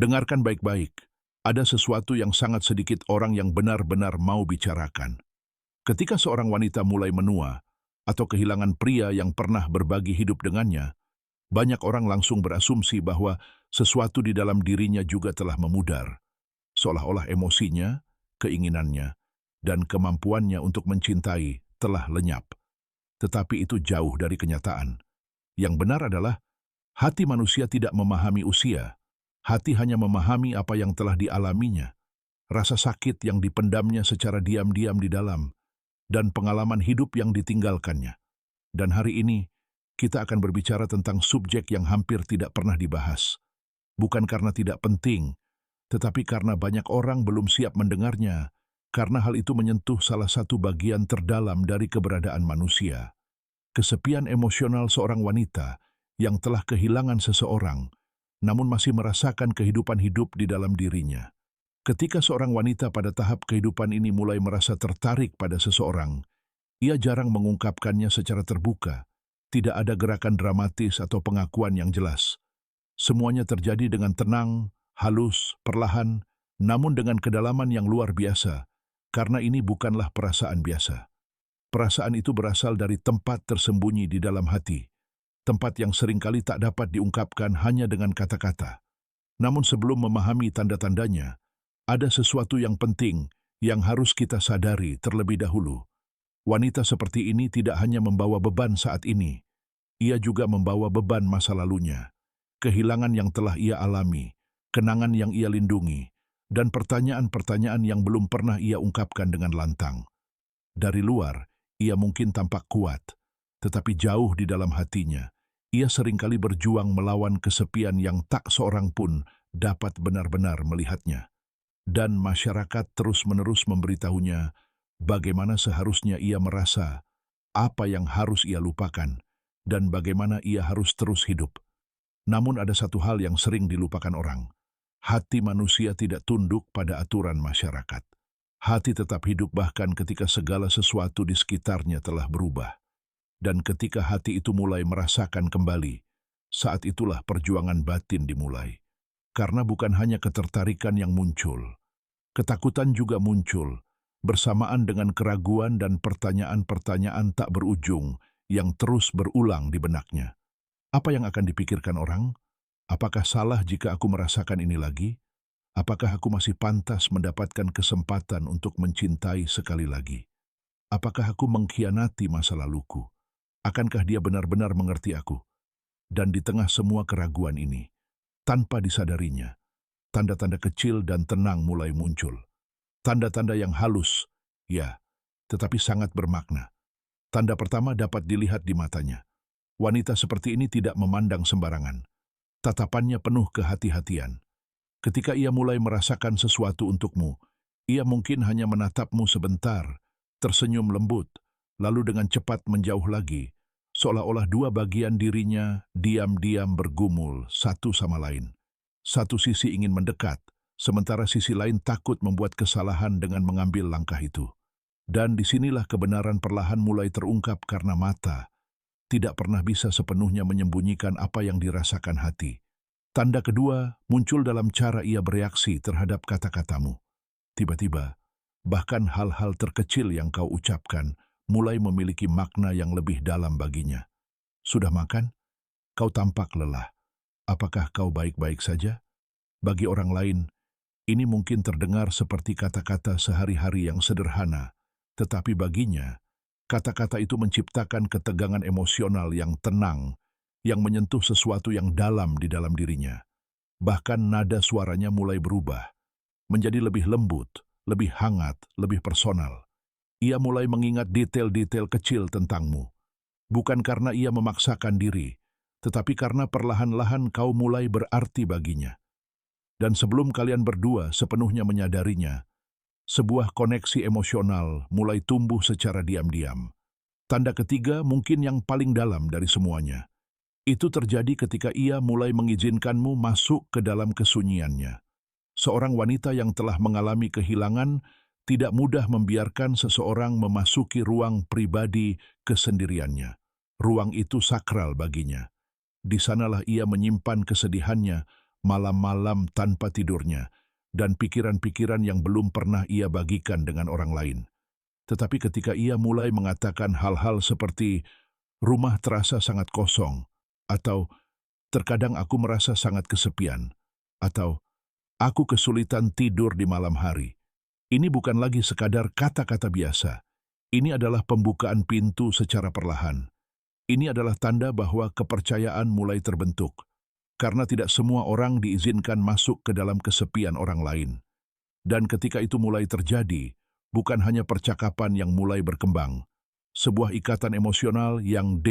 Dengarkan baik-baik. Ada sesuatu yang sangat sedikit orang yang benar-benar mau bicarakan. Ketika seorang wanita mulai menua atau kehilangan pria yang pernah berbagi hidup dengannya, banyak orang langsung berasumsi bahwa sesuatu di dalam dirinya juga telah memudar, seolah-olah emosinya, keinginannya, dan kemampuannya untuk mencintai telah lenyap. Tetapi itu jauh dari kenyataan. Yang benar adalah hati manusia tidak memahami usia. Hati hanya memahami apa yang telah dialaminya, rasa sakit yang dipendamnya secara diam-diam di dalam, dan pengalaman hidup yang ditinggalkannya. Dan hari ini, kita akan berbicara tentang subjek yang hampir tidak pernah dibahas. Bukan karena tidak penting, tetapi karena banyak orang belum siap mendengarnya, karena hal itu menyentuh salah satu bagian terdalam dari keberadaan manusia. Kesepian emosional seorang wanita yang telah kehilangan seseorang, namun masih merasakan kehidupan hidup di dalam dirinya. Ketika seorang wanita pada tahap kehidupan ini mulai merasa tertarik pada seseorang, ia jarang mengungkapkannya secara terbuka. Tidak ada gerakan dramatis atau pengakuan yang jelas. Semuanya terjadi dengan tenang, halus, perlahan, namun dengan kedalaman yang luar biasa, karena ini bukanlah perasaan biasa. Perasaan itu berasal dari tempat tersembunyi di dalam hati, tempat yang seringkali tak dapat diungkapkan hanya dengan kata-kata. Namun sebelum memahami tanda-tandanya, ada sesuatu yang penting yang harus kita sadari terlebih dahulu. Wanita seperti ini tidak hanya membawa beban saat ini, ia juga membawa beban masa lalunya, kehilangan yang telah ia alami, kenangan yang ia lindungi, dan pertanyaan-pertanyaan yang belum pernah ia ungkapkan dengan lantang. Dari luar, ia mungkin tampak kuat, tetapi jauh di dalam hatinya, ia seringkali berjuang melawan kesepian yang tak seorang pun dapat benar-benar melihatnya. Dan masyarakat terus-menerus memberitahunya bagaimana seharusnya ia merasa, apa yang harus ia lupakan, dan bagaimana ia harus terus hidup. Namun ada satu hal yang sering dilupakan orang. Hati manusia tidak tunduk pada aturan masyarakat. Hati tetap hidup bahkan ketika segala sesuatu di sekitarnya telah berubah. Dan ketika hati itu mulai merasakan kembali, saat itulah perjuangan batin dimulai. Karena bukan hanya ketertarikan yang muncul, ketakutan juga muncul, bersamaan dengan keraguan dan pertanyaan-pertanyaan tak berujung yang terus berulang di benaknya. Apa yang akan dipikirkan orang? Apakah salah jika aku merasakan ini lagi? Apakah aku masih pantas mendapatkan kesempatan untuk mencintai sekali lagi? Apakah aku mengkhianati masa laluku? Akankah dia benar-benar mengerti aku? Dan di tengah semua keraguan ini, tanpa disadarinya, tanda-tanda kecil dan tenang mulai muncul. Tanda-tanda yang halus, ya, tetapi sangat bermakna. Tanda pertama dapat dilihat di matanya. Wanita seperti ini tidak memandang sembarangan. Tatapannya penuh kehati-hatian. Ketika ia mulai merasakan sesuatu untukmu, ia mungkin hanya menatapmu sebentar, tersenyum lembut, lalu dengan cepat menjauh lagi, seolah-olah dua bagian dirinya diam-diam bergumul satu sama lain. Satu sisi ingin mendekat, sementara sisi lain takut membuat kesalahan dengan mengambil langkah itu. Dan disinilah kebenaran perlahan mulai terungkap karena mata tidak pernah bisa sepenuhnya menyembunyikan apa yang dirasakan hati. Tanda kedua muncul dalam cara ia bereaksi terhadap kata-katamu. Tiba-tiba, bahkan hal-hal terkecil yang kau ucapkan mulai memiliki makna yang lebih dalam baginya. Sudah makan? Kau tampak lelah. Apakah kau baik-baik saja? Bagi orang lain, ini mungkin terdengar seperti kata-kata sehari-hari yang sederhana, tetapi baginya, kata-kata itu menciptakan ketegangan emosional yang tenang, yang menyentuh sesuatu yang dalam di dalam dirinya. Bahkan nada suaranya mulai berubah, menjadi lebih lembut, lebih hangat, lebih personal. Ia mulai mengingat detail-detail kecil tentangmu. Bukan karena ia memaksakan diri, tetapi karena perlahan-lahan kau mulai berarti baginya. Dan sebelum kalian berdua sepenuhnya menyadarinya, sebuah koneksi emosional mulai tumbuh secara diam-diam. Tanda ketiga mungkin yang paling dalam dari semuanya. Itu terjadi ketika ia mulai mengizinkanmu masuk ke dalam kesunyiannya. Seorang wanita yang telah mengalami kehilangan tidak mudah membiarkan seseorang memasuki ruang pribadi kesendiriannya. Ruang itu sakral baginya. Di sanalah ia menyimpan kesedihannya, malam-malam tanpa tidurnya, dan pikiran-pikiran yang belum pernah ia bagikan dengan orang lain. Tetapi ketika ia mulai mengatakan hal-hal seperti, rumah terasa sangat kosong, atau terkadang aku merasa sangat kesepian, atau aku kesulitan tidur di malam hari. Ini bukan lagi sekadar kata-kata biasa. Ini adalah pembukaan pintu secara perlahan. Ini adalah tanda bahwa kepercayaan mulai terbentuk, karena tidak semua orang diizinkan masuk ke dalam kesepian orang lain. Dan ketika itu mulai terjadi, bukan hanya percakapan yang mulai berkembang, sebuah ikatan emosional yang